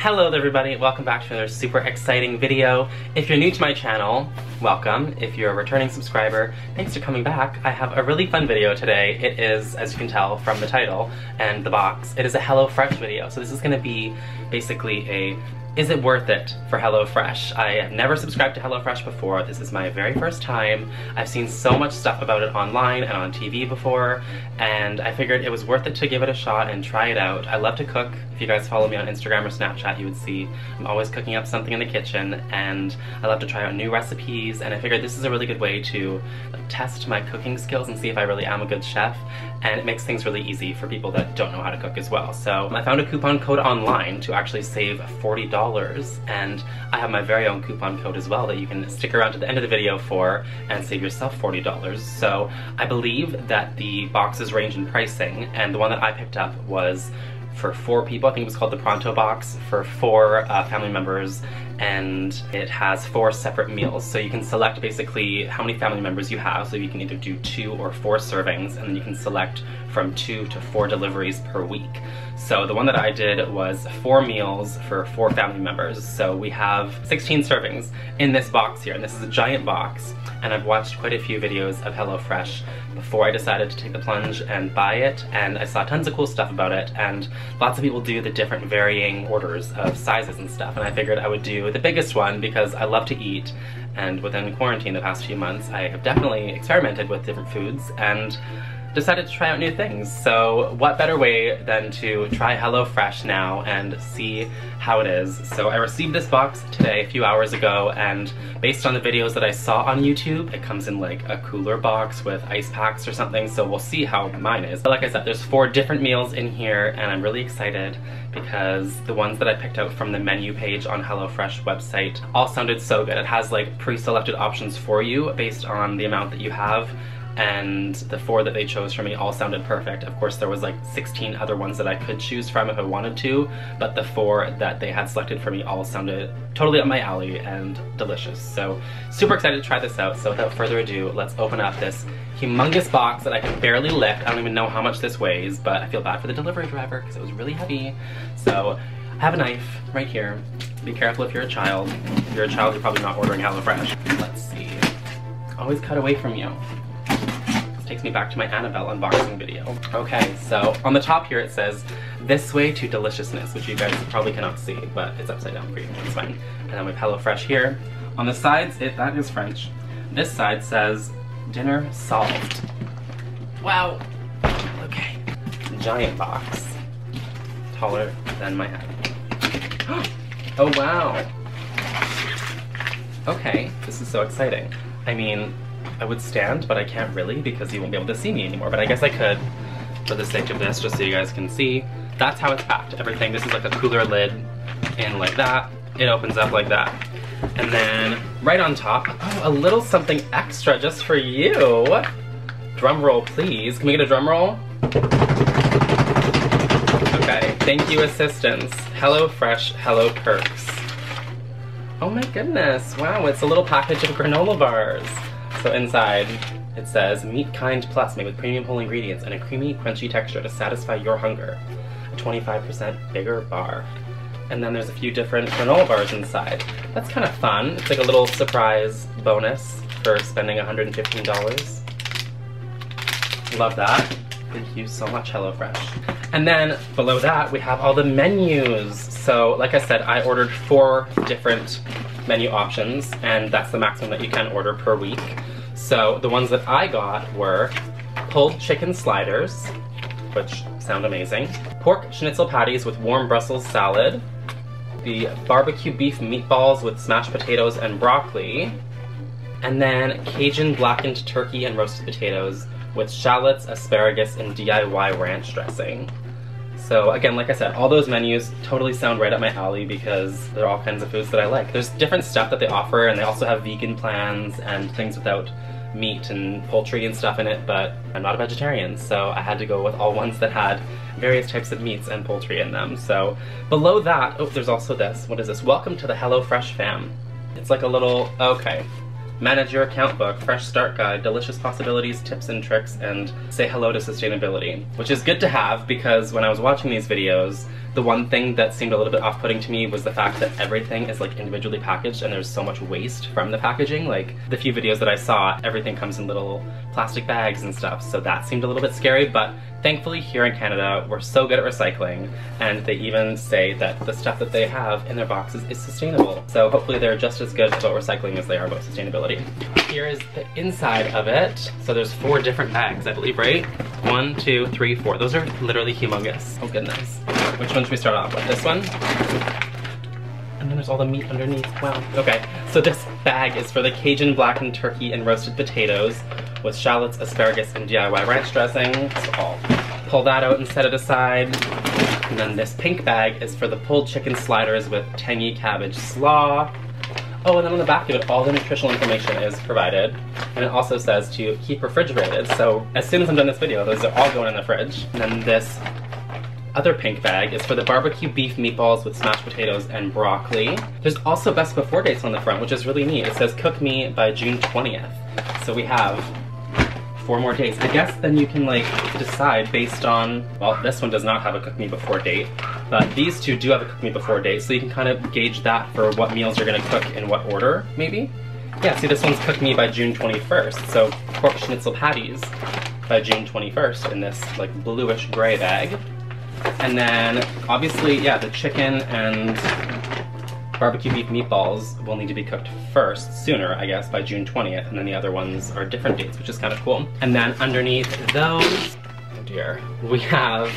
Hello everybody, welcome back to another super exciting video. If you're new to my channel, welcome. If you're a returning subscriber, thanks for coming back. I have a really fun video today. It is, as you can tell from the title and the box, it is a HelloFresh video. So this is gonna be basically a is it worth it for HelloFresh? I have never subscribed to HelloFresh before. This is my very first time. I've seen so much stuff about it online and on TV before, and I figured it was worth it to give it a shot and try it out. I love to cook. If you guys follow me on Instagram or Snapchat, you would see I'm always cooking up something in the kitchen, and I love to try out new recipes, and I figured this is a really good way to test my cooking skills and see if I really am a good chef, and it makes things really easy for people that don't know how to cook as well. So I found a coupon code online to actually save $40, and I have my very own coupon code as well that you can stick around to the end of the video for and save yourself $40. So I believe that the boxes range in pricing, and the one that I picked up was for 4 people. I think it was called the Pronto box for 4 family members, and it has 4 separate meals. So you can select basically how many family members you have, so you can either do 2 or 4 servings, and then you can select from 2 to 4 deliveries per week. So the one that I did was 4 meals for 4 family members. So we have 16 servings in this box here, and this is a giant box. And I've watched quite a few videos of HelloFresh before I decided to take the plunge and buy it, and I saw tons of cool stuff about it, and lots of people do the different varying orders of sizes and stuff, and I figured I would do the biggest one because I love to eat, and within quarantine the past few months I have definitely experimented with different foods and decided to try out new things. So what better way than to try HelloFresh now and see how it is. So I received this box today, a few hours ago, and based on the videos that I saw on YouTube, it comes in like a cooler box with ice packs or something, so we'll see how mine is. But like I said, there's 4 different meals in here, and I'm really excited because the ones that I picked out from the menu page on HelloFresh website all sounded so good. It has like pre-selected options for you based on the amount that you have, and the 4 that they chose for me all sounded perfect. Of course, there was like 16 other ones that I could choose from if I wanted to, but the 4 that they had selected for me all sounded totally up my alley and delicious. So super excited to try this out. So without further ado, let's open up this humongous box that I can barely lift. I don't even know how much this weighs, but I feel bad for the delivery driver because it was really heavy. So I have a knife right here. Be careful if you're a child. If you're a child, you're probably not ordering HelloFresh. Let's see. Always cut away from you. Takes me back to my Annabelle unboxing video. Okay, so on the top here it says, "This way to deliciousness," which you guys probably cannot see, but it's upside down for you, it's fine. And then we have HelloFresh here. On the sides, that is French. This side says, "Dinner solved." Wow. Okay. Giant box. Taller than my head. Oh wow. Okay, this is so exciting. I mean, I would stand, but I can't really because you won't be able to see me anymore, but I guess I could for the sake of this, just so you guys can see. That's how it's packed, everything. This is like a cooler lid in like that. It opens up like that. And then right on top, oh, a little something extra just for you. Drum roll, please. Can we get a drum roll? Okay, thank you assistance. HelloFresh, Hello Perks. Oh my goodness, wow, it's a little package of granola bars. So inside, it says, "Meat Kind Plus, made with premium whole ingredients and a creamy, crunchy texture to satisfy your hunger. A 25% bigger bar." And then there's a few different granola bars inside. That's kind of fun. It's like a little surprise bonus for spending $115. Love that. Thank you so much, HelloFresh. And then below that, we have all the menus. So like I said, I ordered 4 different menu options, and that's the maximum that you can order per week. So the ones that I got were pulled chicken sliders, which sound amazing, pork schnitzel patties with warm Brussels salad, the BBQ Beef Meatballs with smashed potatoes and broccoli, and then Cajun blackened turkey and roasted potatoes with shallots, asparagus, and DIY ranch dressing. So again, like I said, all those menus totally sound right up my alley because they're all kinds of foods that I like. There's different stuff that they offer, and they also have vegan plans and things without meat and poultry and stuff in it, but I'm not a vegetarian, so I had to go with all ones that had various types of meats and poultry in them. So below that, oh, there's also this. What is this? Welcome to the HelloFresh fam. It's like a little, okay. Manage your account book, fresh start guide, delicious possibilities, tips and tricks, and say hello to sustainability. Which is good to have because when I was watching these videos, The one thing that seemed a little bit off-putting to me was the fact that everything is like individually packaged and there's so much waste from the packaging. Like the few videos that I saw, everything comes in little plastic bags and stuff, so that seemed a little bit scary, but thankfully here in Canada, we're so good at recycling, and they even say that the stuff that they have in their boxes is sustainable. So hopefully they're just as good about recycling as they are about sustainability. Here is the inside of it. So there's 4 different bags, I believe, right? 1, 2, 3, 4. Those are literally humongous. Oh goodness. Which one should we start off with? This one? And then there's all the meat underneath. Wow. Okay, so this bag is for the Cajun blackened turkey and roasted potatoes with shallots, asparagus, and DIY ranch dressing. So I'll pull that out and set it aside. And then this pink bag is for the pulled chicken sliders with tangy cabbage slaw. Oh, and then on the back of it, all the nutritional information is provided. And it also says to keep refrigerated. So as soon as I'm done this video, those are all going in the fridge. And then this other pink bag is for the BBQ Beef Meatballs with smashed potatoes and broccoli. There's also best before dates on the front, which is really neat. It says cook me by June 20th. So we have 4 more days. I guess then you can like decide based on, well, this one does not have a cook me before date, but these 2 do have a cook me before date, so you can kind of gauge that for what meals you're gonna cook in what order, maybe? Yeah, see, this one's cook me by June 21st, so pork schnitzel patties by June 21st in this like bluish gray bag. And then, obviously, yeah, the chicken and BBQ Beef Meatballs will need to be cooked first, sooner, I guess, by June 20th, and then the other ones are different dates, which is kind of cool. And then underneath those, oh dear, we have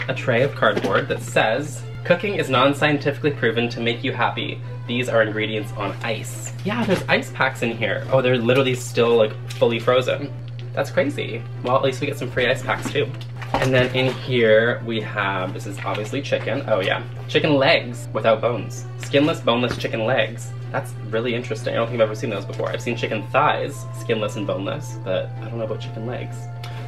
a tray of cardboard that says, cooking is non-scientifically proven to make you happy. These are ingredients on ice. Yeah, there's ice packs in here. Oh, they're literally still, like, fully frozen. That's crazy. Well, at least we get some free ice packs, too. And then in here we have, this is obviously chicken. Oh yeah, chicken legs without bones. Skinless, boneless chicken legs. That's really interesting. I don't think I've ever seen those before. I've seen chicken thighs, skinless and boneless, but I don't know about chicken legs.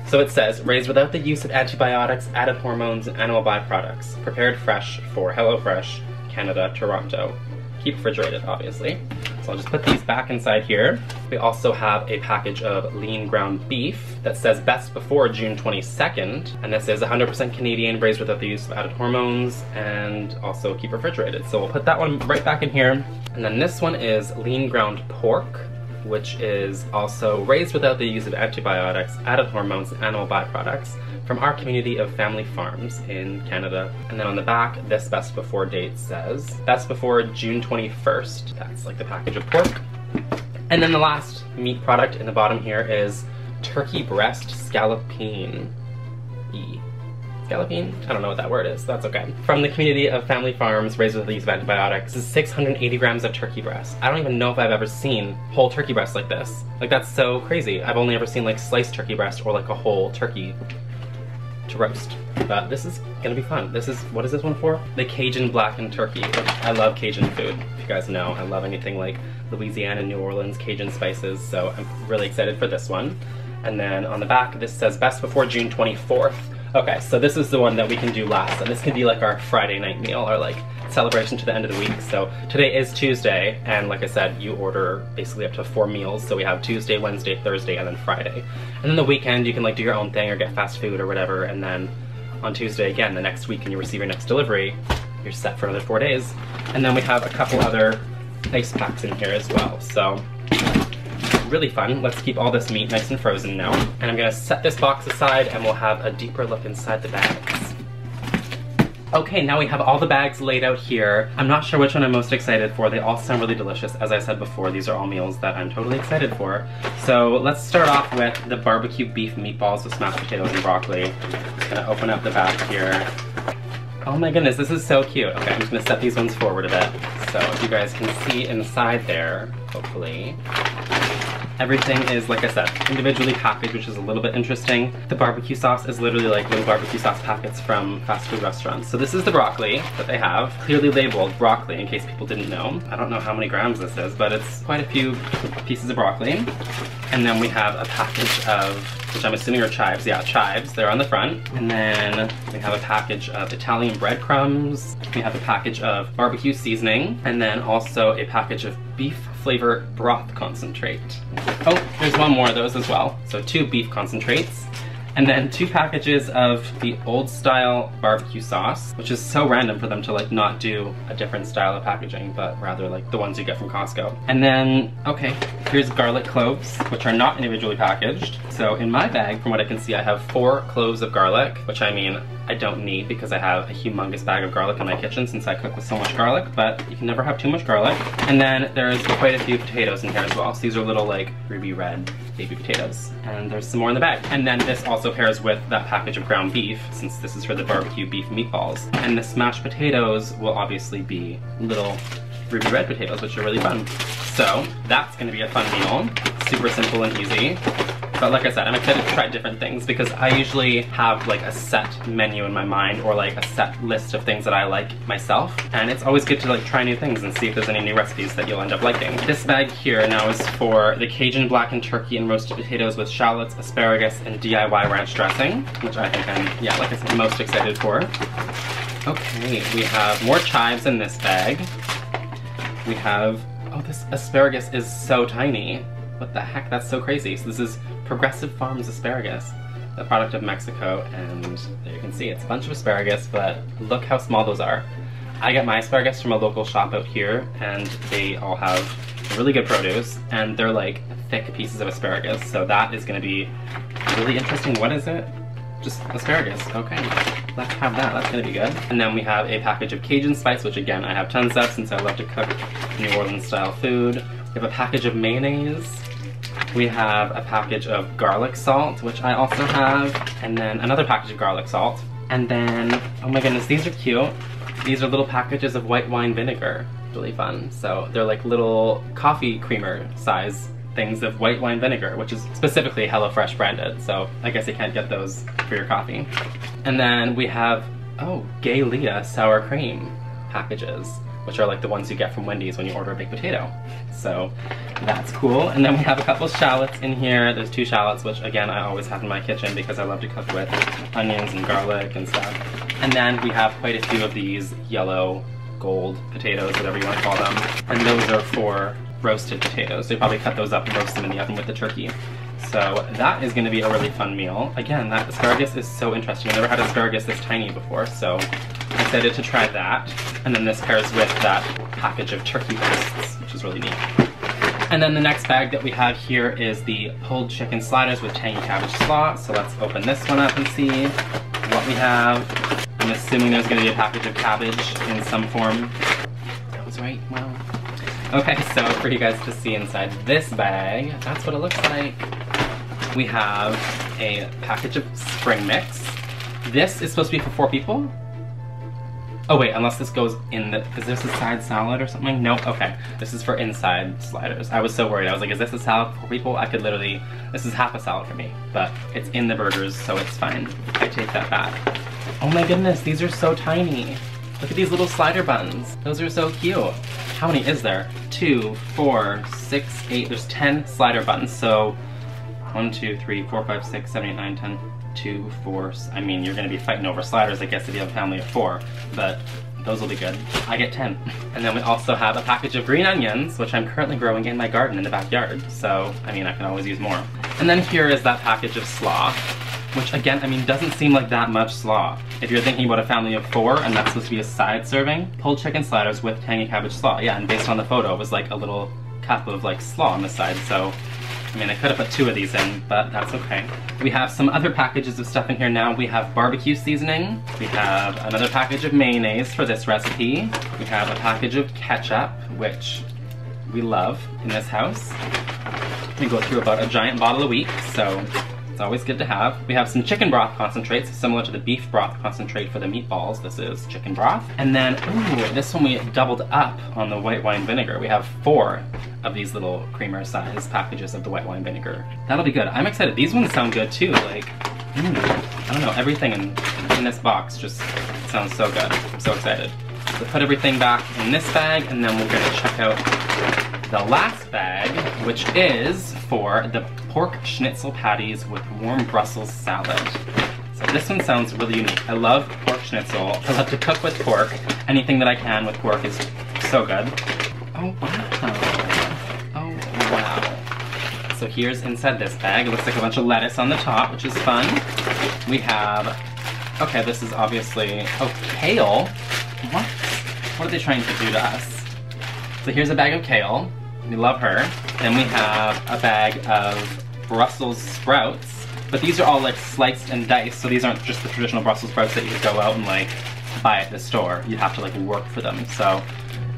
So it says, raised without the use of antibiotics, added hormones, and animal byproducts. Prepared fresh for HelloFresh Canada, Toronto. Keep refrigerated, obviously. So I'll just put these back inside here. We also have a package of lean ground beef that says best before June 22nd. And this is 100% Canadian, raised without the use of added hormones, and also keep refrigerated. So we'll put that one right back in here. And then this one is lean ground pork, which is also raised without the use of antibiotics, added hormones, and animal byproducts from our community of family farms in Canada. And then on the back, this best before date says best before June 21st. That's like the package of pork. And then the last meat product in the bottom here is turkey breast scallopine. Scallopine? I don't know what that word is. That's okay. From the community of family farms raised with the use of antibiotics. This is 680 grams of turkey breast. I don't even know if I've ever seen whole turkey breast like this. Like, that's so crazy. I've only ever seen like sliced turkey breast or like a whole turkey to roast. But this is gonna be fun. This is, what is this one for? The Cajun blackened turkey, which I love Cajun food. If you guys know, I love anything like Louisiana, New Orleans, Cajun spices, so I'm really excited for this one. And then on the back, this says best before June 24th. Okay, so this is the one that we can do last, and this can be like our Friday night meal, or like celebration to the end of the week. So today is Tuesday, and like I said, you order basically up to 4 meals. So we have Tuesday, Wednesday, Thursday, and then Friday. And then the weekend, you can like do your own thing or get fast food or whatever, and then on Tuesday again, the next week, and you receive your next delivery, you're set for another 4 days. And then we have a couple other ice packs in here as well. So really fun. Let's keep all this meat nice and frozen now. And I'm gonna set this box aside and we'll have a deeper look inside the bags. Okay, now we have all the bags laid out here. I'm not sure which one I'm most excited for. They all sound really delicious. As I said before, these are all meals that I'm totally excited for. So let's start off with the BBQ Beef Meatballs with smashed potatoes and broccoli. I'm just gonna open up the bag here. Oh my goodness, this is so cute. Okay, I'm just gonna set these ones forward a bit. So if you guys can see inside there, hopefully. Everything is, like I said, individually packaged, which is a little bit interesting. The barbecue sauce is literally like little barbecue sauce packets from fast food restaurants. So this is the broccoli that they have, clearly labeled broccoli in case people didn't know. I don't know how many grams this is, but it's quite a few pieces of broccoli. And then we have a package of, which I'm assuming are chives. Yeah, chives, they're on the front. And then we have a package of Italian breadcrumbs. We have a package of barbecue seasoning, and then also a package of beef flavor broth concentrate. Oh, there's one more of those as well. So 2 beef concentrates. And then 2 packages of the old style barbecue sauce, which is so random for them to like not do a different style of packaging, but rather like the ones you get from Costco. And then, okay, here's garlic cloves, which are not individually packaged. So in my bag, from what I can see, I have 4 cloves of garlic, which I mean, I don't need because I have a humongous bag of garlic in my kitchen since I cook with so much garlic, but you can never have too much garlic. And then there's quite a few potatoes in here as well. So these are little like ruby red baby potatoes. And there's some more in the bag. And then this also pairs with that package of ground beef, since this is for the BBQ Beef Meatballs. And the smashed potatoes will obviously be little ruby red potatoes, which are really fun. So that's gonna be a fun meal. Super simple and easy. But like I said, I'm excited to try different things because I usually have like a set menu in my mind or like a set list of things that I like myself. And it's always good to like try new things and see if there's any new recipes that you'll end up liking. This bag here now is for the Cajun blackened turkey and roasted potatoes with shallots, asparagus, and DIY ranch dressing, which I think I'm, yeah, like I said, most excited for. Okay, we have more chives in this bag. We have, oh, this asparagus is so tiny. What the heck, that's so crazy. So this is Progressive Farms asparagus, the product of Mexico, and there you can see it's a bunch of asparagus, but look how small those are. I get my asparagus from a local shop out here, and they all have really good produce, and they're like thick pieces of asparagus, so that is gonna be really interesting. What is it? Just asparagus, okay. Let's have that, that's gonna be good. And then we have a package of Cajun spice, which again, I have tons of since I love to cook New Orleans style food. We have a package of mayonnaise. We have a package of garlic salt, which I also have, and then another package of garlic salt. And then, oh my goodness, these are cute. These are little packages of white wine vinegar. Really fun. So they're like little coffee creamer size things of white wine vinegar, which is specifically HelloFresh branded. So I guess you can't get those for your coffee. And then we have, oh, Gay Leah sour cream packages, which are like the ones you get from Wendy's when you order a baked potato. So that's cool. And then we have a couple shallots in here. There's 2 shallots, which again, I always have in my kitchen because I love to cook with onions and garlic and stuff. And then we have quite a few of these yellow, gold potatoes, whatever you want to call them. And those are for roasted potatoes. So you probably cut those up and roast them in the oven with the turkey. So that is gonna be a really fun meal. Again, that asparagus is so interesting. I've never had asparagus this tiny before, so I'm excited to try that. And then this pairs with that package of turkey breasts, which is really neat. And then the next bag that we have here is the pulled chicken sliders with tangy cabbage slaw. So let's open this one up and see what we have. I'm assuming there's gonna be a package of cabbage in some form. That was right, wow. Okay, so for you guys to see inside this bag, that's what it looks like. We have a package of spring mix. This is supposed to be for 4 people? Oh wait, unless this goes in the, is this a side salad or something? Nope, okay. This is for inside sliders. I was so worried. I was like, is this a salad for 4 people? I could literally, this is half a salad for me, but it's in the burgers, so it's fine. I take that back. Oh my goodness, these are so tiny. Look at these little slider buns. Those are so cute. How many is there? 2, 4, 6, 8, there's 10 slider buns, so 1, 2, 3, 4, 5, 6, 7, 8, 9, 10, 2, 4, I mean, you're gonna be fighting over sliders, I guess, if you have a family of 4, but those will be good. I get 10. And then we also have a package of green onions, which I'm currently growing in my garden in the backyard, so, I mean, I can always use more. And then here is that package of slaw, which again, I mean, doesn't seem like that much slaw. If you're thinking about a family of 4 and that's supposed to be a side serving, pulled chicken sliders with tangy cabbage slaw. Yeah, and based on the photo, it was like a little cup of like slaw on the side, so I mean, I could have put 2 of these in, but that's okay. We have some other packages of stuff in here now. We have barbecue seasoning. We have another package of mayonnaise for this recipe. We have a package of ketchup, which we love in this house. We go through about a giant bottle a week, so it's always good to have. We have some chicken broth concentrates, similar to the beef broth concentrate for the meatballs. This is chicken broth. And then, ooh, this one we doubled up on the white wine vinegar. We have 4 of these little creamer size packages of the white wine vinegar. That'll be good. I'm excited. These ones sound good too. Like, I don't know, everything in this box just sounds so good. I'm so excited. So put everything back in this bag, and then we're gonna check out the last bag, which is for the pork schnitzel patties with warm Brussels salad. So this one sounds really unique. I love pork schnitzel. I love to cook with pork. Anything that I can with pork is so good. Oh wow. Oh wow. So here's inside this bag. It looks like a bunch of lettuce on the top, which is fun. We have, okay, this is obviously, oh, kale. What? What are they trying to do to us? So here's a bag of kale. We love her. Then we have a bag of Brussels sprouts. But these are all like sliced and diced, so these aren't just the traditional Brussels sprouts that you could go out and like buy at the store. You'd have to like work for them. So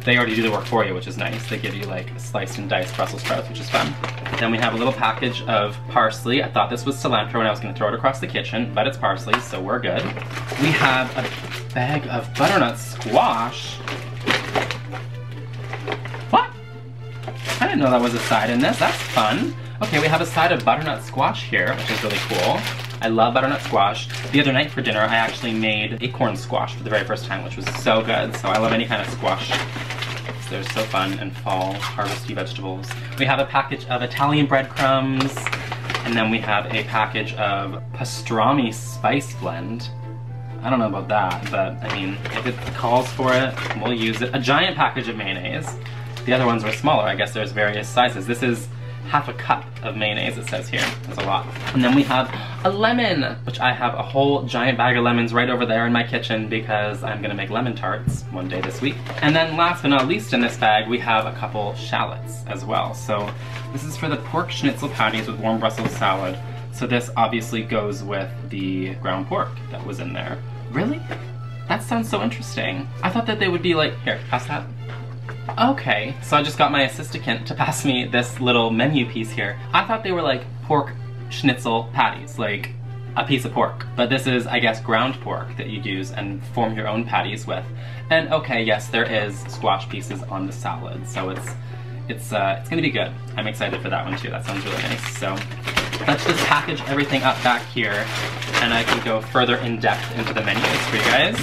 they already do the work for you, which is nice. They give you like sliced and diced Brussels sprouts, which is fun. Then we have a little package of parsley. I thought this was cilantro and I was gonna throw it across the kitchen, but it's parsley, so we're good. We have a bag of butternut squash. What? I didn't know that was a side in this. That's fun. Okay, we have a side of butternut squash here, which is really cool. I love butternut squash. The other night for dinner, I actually made acorn squash for the very first time, which was so good. So I love any kind of squash. So they're so fun and fall harvesty vegetables. We have a package of Italian breadcrumbs, and then we have a package of pastrami spice blend. I don't know about that, but I mean, if it calls for it, we'll use it. A giant package of mayonnaise. The other ones were smaller. I guess there's various sizes. This is half a cup of mayonnaise, it says here. That's a lot. And then we have a lemon, which I have a whole giant bag of lemons right over there in my kitchen because I'm gonna make lemon tarts one day this week. And then last but not least in this bag, we have a couple shallots as well. So this is for the pork schnitzel patties with warm Brussels salad. So this obviously goes with the ground pork that was in there. Really? That sounds so interesting. I thought that they would be like, here, pass that. Okay, so I just got my assistant to pass me this little menu piece here. I thought they were like pork schnitzel patties, like a piece of pork. But this is, I guess, ground pork that you use and form your own patties with. And okay, yes, there is squash pieces on the salad, so it's gonna be good. I'm excited for that one too. That sounds really nice. So let's just package everything up back here, and I can go further in depth into the menus for you guys.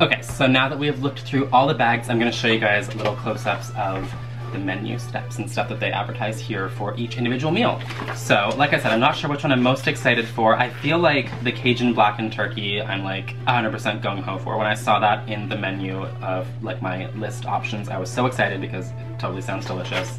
Okay, so now that we have looked through all the bags, I'm gonna show you guys little close-ups of the menu steps and stuff that they advertise here for each individual meal. So, like I said, I'm not sure which one I'm most excited for. I feel like the Cajun blackened turkey, I'm like 100% gung-ho for. When I saw that in the menu of like my list options, I was so excited because it totally sounds delicious.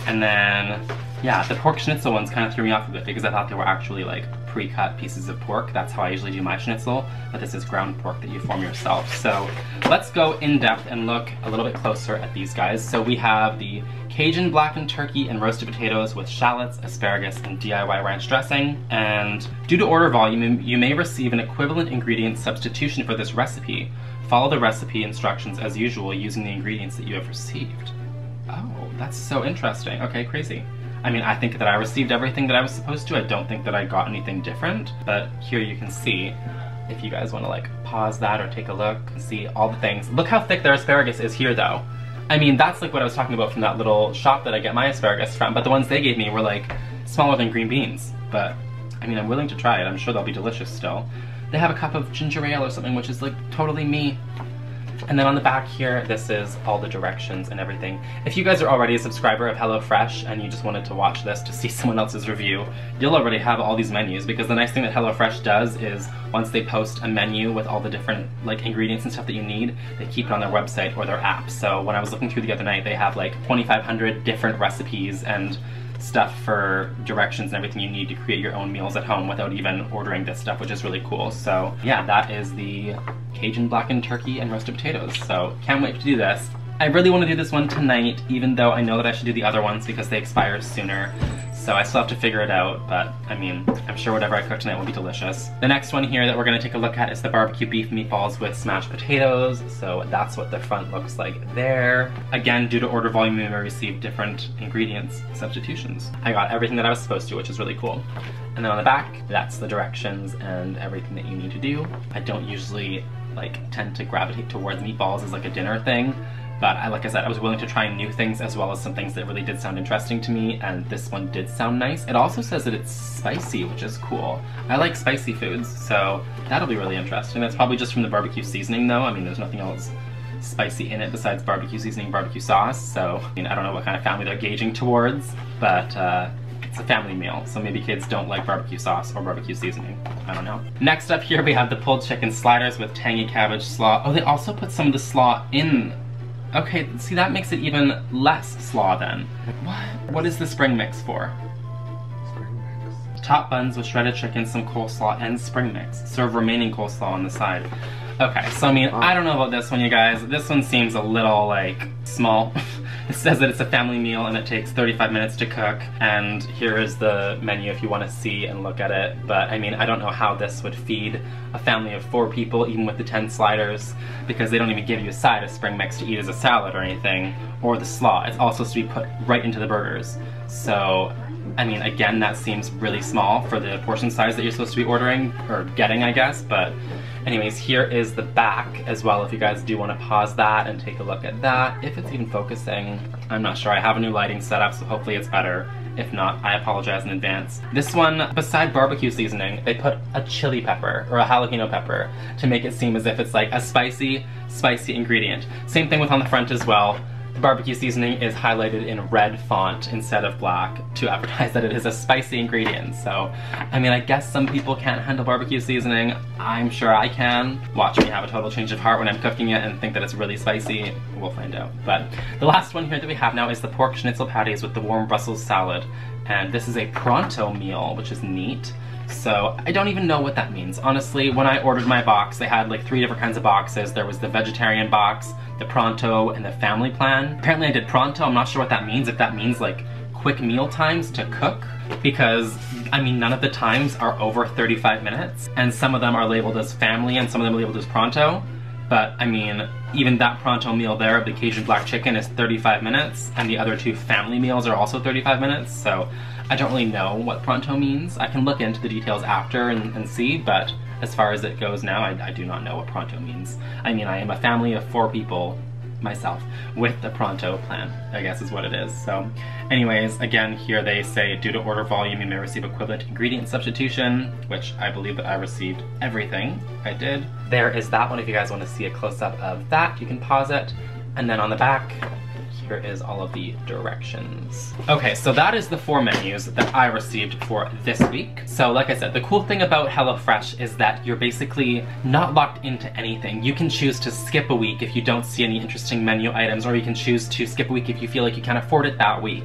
And then, yeah, the pork schnitzel ones kind of threw me off a bit because I thought they were actually like pre-cut pieces of pork. That's how I usually do my schnitzel, but this is ground pork that you form yourself. So let's go in depth and look a little bit closer at these guys. So we have the Cajun blackened turkey and roasted potatoes with shallots, asparagus, and DIY ranch dressing. And due to order volume, you may receive an equivalent ingredient substitution for this recipe. Follow the recipe instructions as usual using the ingredients that you have received. Oh, that's so interesting. Okay, crazy. I mean, I think that I received everything that I was supposed to. I don't think that I got anything different, but here you can see, if you guys want to like pause that or take a look and see all the things. Look how thick their asparagus is here though. I mean, that's like what I was talking about from that little shop that I get my asparagus from, but the ones they gave me were like smaller than green beans. But, I mean, I'm willing to try it. I'm sure they'll be delicious still. They have a cup of ginger ale or something, which is like totally me. And then on the back here, this is all the directions and everything. If you guys are already a subscriber of HelloFresh and you just wanted to watch this to see someone else's review, you'll already have all these menus, because the nice thing that HelloFresh does is once they post a menu with all the different like ingredients and stuff that you need, they keep it on their website or their app. So when I was looking through the other night, they have like 2,500 different recipes and stuff for directions and everything you need to create your own meals at home without even ordering this stuff, which is really cool. So yeah, that is the Cajun blackened turkey and roasted potatoes. So can't wait to do this. I really want to do this one tonight, even though I know that I should do the other ones because they expire sooner. So I still have to figure it out, but I mean, I'm sure whatever I cook tonight will be delicious. The next one here that we're gonna take a look at is the BBQ Beef Meatballs with smashed potatoes. So that's what the front looks like there. Again, due to order volume, we may receive different ingredients substitutions. I got everything that I was supposed to, which is really cool. And then on the back, that's the directions and everything that you need to do. I don't usually like tend to gravitate towards meatballs as like a dinner thing. But like I said, I was willing to try new things as well as some things that really did sound interesting to me, and this one did sound nice. It also says that it's spicy, which is cool. I like spicy foods, so that'll be really interesting. That's probably just from the barbecue seasoning though. I mean, there's nothing else spicy in it besides barbecue seasoning, barbecue sauce, so I mean, I don't know what kind of family they're gauging towards, but it's a family meal, so maybe kids don't like barbecue sauce or barbecue seasoning. I don't know. Next up here we have the pulled chicken sliders with tangy cabbage slaw. Oh, they also put some of the slaw in. Okay, see, that makes it even less slaw then. What? What is the spring mix for? Spring mix. Top buns with shredded chicken, some coleslaw, and spring mix. Serve remaining coleslaw on the side. Okay, so I mean, I don't know about this one, you guys. This one seems a little, like, small. It says that it's a family meal and it takes 35 minutes to cook, and here is the menu if you want to see and look at it. But I mean, I don't know how this would feed a family of 4 people, even with the 10 sliders, because they don't even give you a side of spring mix to eat as a salad or anything, or the slaw. It's all supposed to be put right into the burgers. So, I mean, again, that seems really small for the portion size that you're supposed to be ordering, or getting, I guess, but anyways, here is the back as well, if you guys do want to pause that and take a look at that. If it's even focusing, I'm not sure. I have a new lighting setup, so hopefully it's better. If not, I apologize in advance. This one, beside barbecue seasoning, they put a chili pepper, or a jalapeno pepper, to make it seem as if it's like a spicy ingredient. Same thing with on the front as well. The barbecue seasoning is highlighted in red font instead of black to advertise that it is a spicy ingredient. So, I mean, I guess some people can't handle barbecue seasoning. I'm sure I can. Watch me have a total change of heart when I'm cooking it and think that it's really spicy. We'll find out. But the last one here that we have now is the pork schnitzel patties with the warm Brussels salad. And this is a pronto meal, which is neat. So I don't even know what that means. Honestly, when I ordered my box, they had like 3 different kinds of boxes. There was the vegetarian box, the pronto, and the family plan. Apparently I did pronto. I'm not sure what that means, if that means like quick meal times to cook, because I mean, none of the times are over 35 minutes, and some of them are labeled as family and some of them are labeled as pronto. But I mean, even that pronto meal there of the Cajun black chicken is 35 minutes, and the other 2 family meals are also 35 minutes, so I don't really know what pronto means. I can look into the details after and see, but as far as it goes now, I do not know what pronto means. I mean, I am a family of 4 people, myself, with the pronto plan, I guess is what it is. So anyways, again, here they say, due to order volume, you may receive equivalent ingredient substitution, which I believe that I received everything. I did. There is that one. If you guys want to see a close-up of that, you can pause it. And then on the back, here is all of the directions. Okay, so that is the 4 menus that I received for this week. So like I said, the cool thing about HelloFresh is that you're basically not locked into anything. You can choose to skip a week if you don't see any interesting menu items, or you can choose to skip a week if you feel like you can't afford it that week.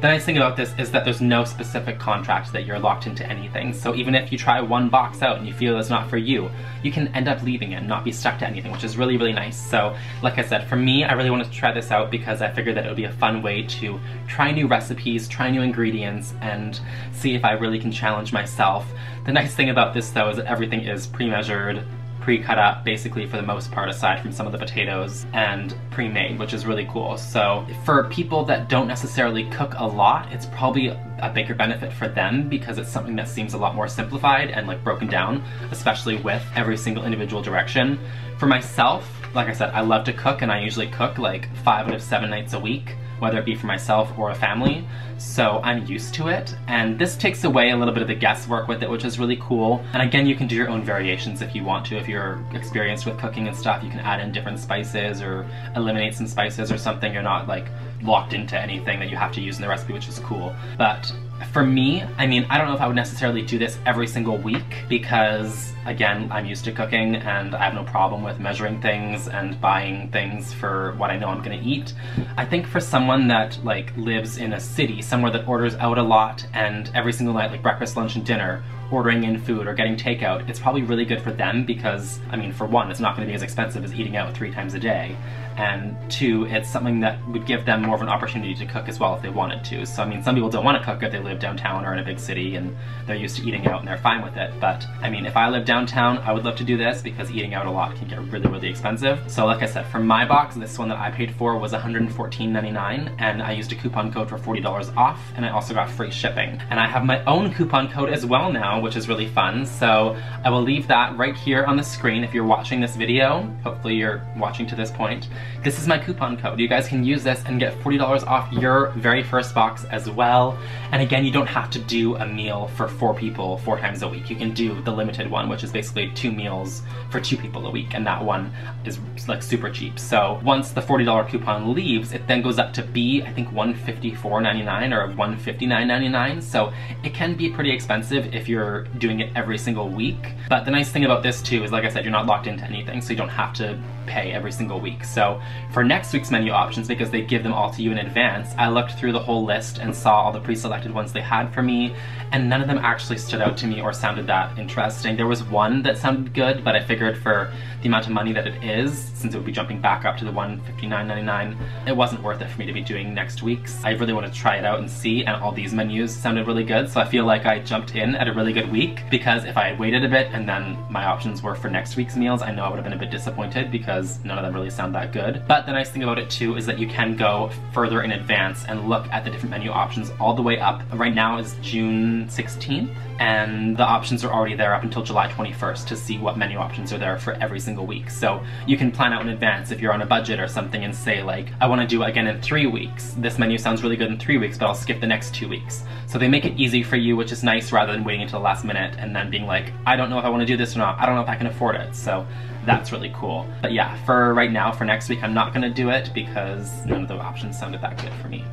The nice thing about this is that there's no specific contract that you're locked into anything. So even if you try one box out and you feel it's not for you, you can end up leaving it and not be stuck to anything, which is really, really nice. So like I said, for me, I really wanted to try this out because I figured that it would be a fun way to try new recipes, try new ingredients, and see if I really can challenge myself. The nice thing about this though is that everything is pre-measured, pre-cut up basically for the most part, aside from some of the potatoes, and pre-made, which is really cool. So for people that don't necessarily cook a lot, it's probably a bigger benefit for them because it's something that seems a lot more simplified and like broken down, especially with every single individual direction. For myself, like I said, I love to cook, and I usually cook like 5 out of 7 nights a week, whether it be for myself or a family, so I'm used to it. And this takes away a little bit of the guesswork with it, which is really cool. And again, you can do your own variations if you want to. If you're experienced with cooking and stuff, you can add in different spices or eliminate some spices or something. You're not like locked into anything that you have to use in the recipe, which is cool. But for me, I mean, I don't know if I would necessarily do this every single week because, again, I'm used to cooking and I have no problem with measuring things and buying things for what I know I'm gonna eat. I think for someone that like lives in a city, somewhere that orders out a lot and every single night, like breakfast, lunch, and dinner, ordering in food or getting takeout, it's probably really good for them because, I mean, for one, it's not gonna be as expensive as eating out 3 times a day. And 2, it's something that would give them more of an opportunity to cook as well if they wanted to. So I mean, some people don't want to cook if they live downtown or in a big city and they're used to eating out and they're fine with it. But I mean, if I live downtown, I would love to do this because eating out a lot can get really, really expensive. So like I said, for my box, this one that I paid for was $114.99, and I used a coupon code for $40 off, and I also got free shipping. And I have my own coupon code as well now, which is really fun. So I will leave that right here on the screen if you're watching this video. Hopefully you're watching to this point. This is my coupon code. You guys can use this and get $40 off your very first box as well. And again, you don't have to do a meal for 4 people 4 times a week. You can do the limited one, which is basically 2 meals for 2 people a week, and that one is like super cheap. So once the $40 coupon leaves, it then goes up to be, I think, $154.99 or $159.99. So it can be pretty expensive if you're doing it every single week. But the nice thing about this too is, like I said, you're not locked into anything, so you don't have to pay every single week. So So for next week's menu options, because they give them all to you in advance, I looked through the whole list and saw all the pre-selected ones they had for me, and none of them actually stood out to me or sounded that interesting. There was one that sounded good, but I figured for the amount of money that it is, since it would be jumping back up to the $159.99, it wasn't worth it for me to be doing next week's. I really wanted to try it out and see, and all these menus sounded really good, so I feel like I jumped in at a really good week, because if I had waited a bit and then my options were for next week's meals, I know I would have been a bit disappointed because none of them really sound that good. But the nice thing about it too is that you can go further in advance and look at the different menu options all the way up. Right now is June 16th, and the options are already there up until July 21st to see what menu options are there for every single week. So you can plan out in advance if you're on a budget or something and say like, I want to do it again in 3 weeks. This menu sounds really good in 3 weeks, but I'll skip the next 2 weeks. So they make it easy for you, which is nice, rather than waiting until the last minute and then being like, I don't know if I want to do this or not. I don't know if I can afford it. So that's really cool. But yeah, for right now, for next week, I'm not going to do it because none of the options sounded that good for me.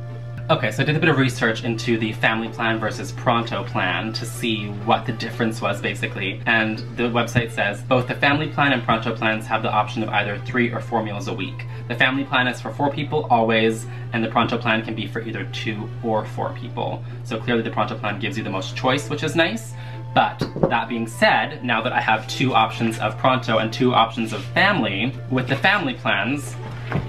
Okay, so I did a bit of research into the family plan versus Pronto plan to see what the difference was basically, and the website says both the family plan and Pronto plans have the option of either 3 or 4 meals a week. The family plan is for 4 people always, and the Pronto plan can be for either 2 or 4 people. So clearly the Pronto plan gives you the most choice, which is nice. But that being said, now that I have 2 options of Pronto and 2 options of family, with the family plans,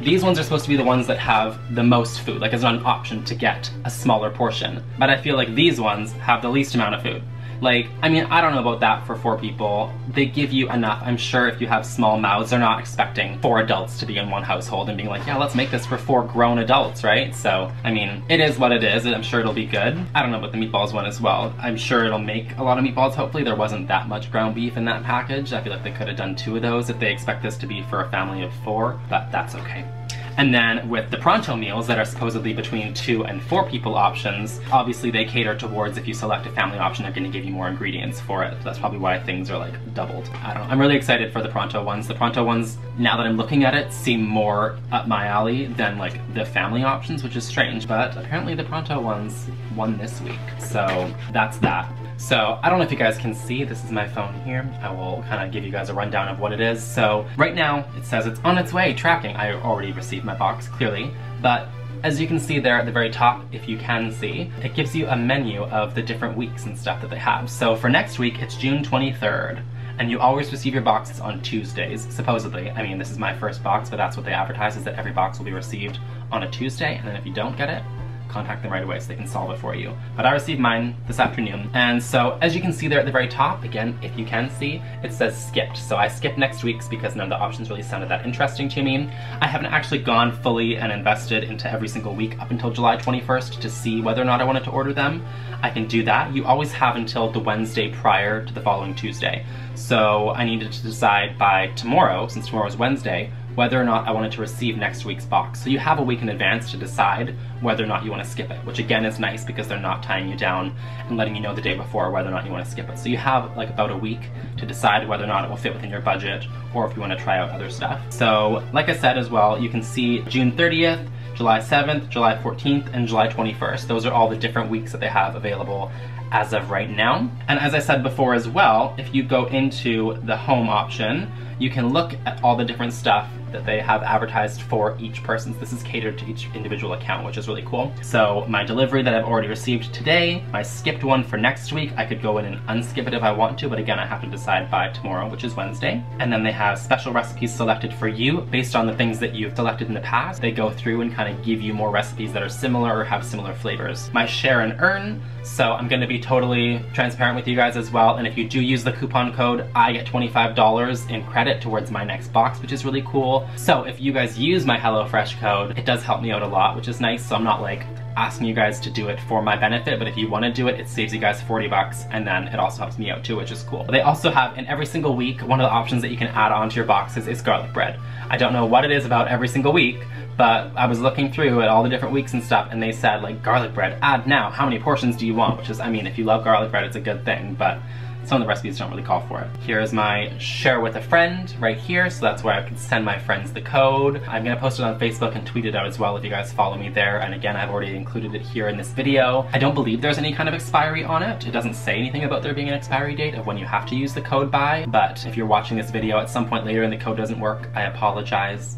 these ones are supposed to be the ones that have the most food. Like, it's not an option to get a smaller portion. But I feel like these ones have the least amount of food. Like, I mean, I don't know about that for 4 people. They give you enough. I'm sure if you have small mouths, they're not expecting 4 adults to be in one household and being like, yeah, let's make this for 4 grown adults, right? So, I mean, it is what it is. I'm sure it'll be good. I don't know about the meatballs one as well. I'm sure it'll make a lot of meatballs. Hopefully there wasn't that much ground beef in that package. I feel like they could have done 2 of those if they expect this to be for a family of 4, but that's okay. And then with the Pronto meals that are supposedly between 2 and 4 people options, obviously they cater towards if you select a family option, they're going to give you more ingredients for it. That's probably why things are like doubled. I don't know. I'm really excited for the Pronto ones. The Pronto ones, now that I'm looking at it, seem more up my alley than like the family options, which is strange, but apparently the Pronto ones won this week. So that's that. So I don't know if you guys can see, this is my phone here. I will kind of give you guys a rundown of what it is. So right now it says it's on its way, tracking. I already received my box, clearly, but as you can see there at the very top, if you can see, it gives you a menu of the different weeks and stuff that they have. So for next week, it's June 23rd, and you always receive your boxes on Tuesdays, supposedly. I mean, this is my first box, but that's what they advertise, is that every box will be received on a Tuesday, and then if you don't get it, contact them right away so they can solve it for you. But I received mine this afternoon, and so as you can see there at the very top, again, if you can see, it says skipped. So I skipped next week's because none of the options really sounded that interesting to me. I haven't actually gone fully and invested into every single week up until July 21st to see whether or not I wanted to order them. I can do that. You always have until the Wednesday prior to the following Tuesday. So I needed to decide by tomorrow, since tomorrow is Wednesday, whether or not I wanted to receive next week's box. So you have a week in advance to decide whether or not you want to skip it, which again is nice because they're not tying you down and letting you know the day before whether or not you want to skip it. So you have like about a week to decide whether or not it will fit within your budget or if you want to try out other stuff. So like I said as well, you can see June 30th, July 7th, July 14th, and July 21st. Those are all the different weeks that they have available as of right now. And as I said before as well, if you go into the home option, you can look at all the different stuff that they have advertised for each person. This is catered to each individual account, which is really cool. So my delivery that I've already received today, my skipped one for next week, I could go in and unskip it if I want to, but again, I have to decide by tomorrow, which is Wednesday. And then they have special recipes selected for you based on the things that you've selected in the past. They go through and kind of give you more recipes that are similar or have similar flavors. My share and earn, so I'm gonna be totally transparent with you guys as well, and if you do use the coupon code, I get $25 in credit towards my next box, which is really cool. So if you guys use my HelloFresh code, it does help me out a lot, which is nice. So I'm not like asking you guys to do it for my benefit, but if you want to do it, it saves you guys 40 bucks, and then it also helps me out too, which is cool. They also have, in every single week, one of the options that you can add on to your boxes is garlic bread. I don't know what it is about every single week, but I was looking through at all the different weeks and stuff, and they said like, garlic bread, add now, how many portions do you want? Which is, I mean, if you love garlic bread, it's a good thing, but some of the recipes don't really call for it. Here's my share with a friend right here, so that's where I can send my friends the code. I'm gonna post it on Facebook and tweet it out as well if you guys follow me there, and again, I've already included it here in this video. I don't believe there's any kind of expiry on it. It doesn't say anything about there being an expiry date of when you have to use the code by, but if you're watching this video at some point later and the code doesn't work, I apologize.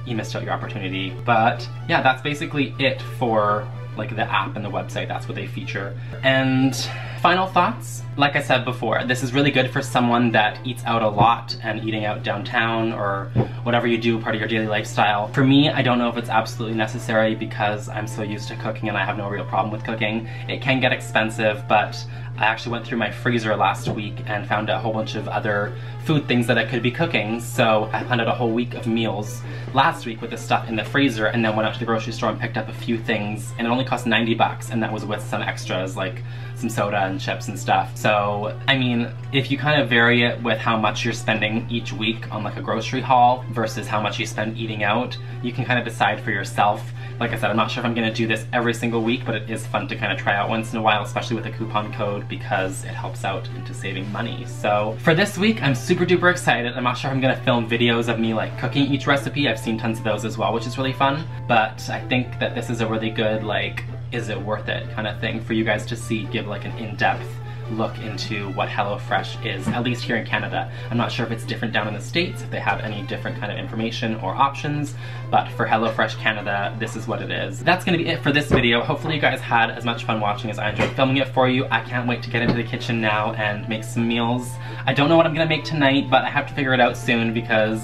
you missed out your opportunity. But yeah, that's basically it for like the app and the website. That's what they feature. And final thoughts, like I said before, this is really good for someone that eats out a lot and eating out downtown or whatever you do, part of your daily lifestyle. For me, I don't know if it's absolutely necessary because I'm so used to cooking and I have no real problem with cooking. It can get expensive, but I actually went through my freezer last week and found a whole bunch of other food things that I could be cooking. So I planned out a whole week of meals last week with the stuff in the freezer, and then went out to the grocery store and picked up a few things, and it only cost 90 bucks, and that was with some extras like some soda and chips and stuff. So, I mean, if you kind of vary it with how much you're spending each week on like a grocery haul versus how much you spend eating out, you can kind of decide for yourself. Like I said, I'm not sure if I'm gonna do this every single week, but it is fun to kind of try out once in a while, especially with a coupon code, because it helps out into saving money. So for this week, I'm super duper excited. I'm not sure if I'm gonna film videos of me like cooking each recipe. I've seen tons of those as well, which is really fun. But I think that this is a really good, like, is it worth it kind of thing for you guys to see, give like an in-depth look into what HelloFresh is, at least here in Canada. I'm not sure if it's different down in the States, if they have any different kind of information or options, but for HelloFresh Canada, this is what it is. That's gonna be it for this video. Hopefully you guys had as much fun watching as I enjoyed filming it for you. I can't wait to get into the kitchen now and make some meals. I don't know what I'm gonna make tonight, but I have to figure it out soon because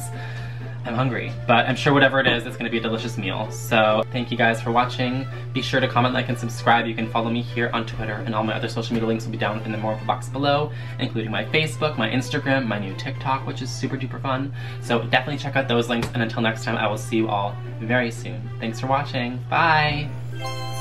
I'm hungry, but I'm sure whatever it is, it's gonna be a delicious meal. So thank you guys for watching. Be sure to comment, like, and subscribe. You can follow me here on Twitter, and all my other social media links will be down in the more info box below, including my Facebook, my Instagram, my new TikTok, which is super duper fun. So definitely check out those links, and until next time, I will see you all very soon. Thanks for watching. Bye!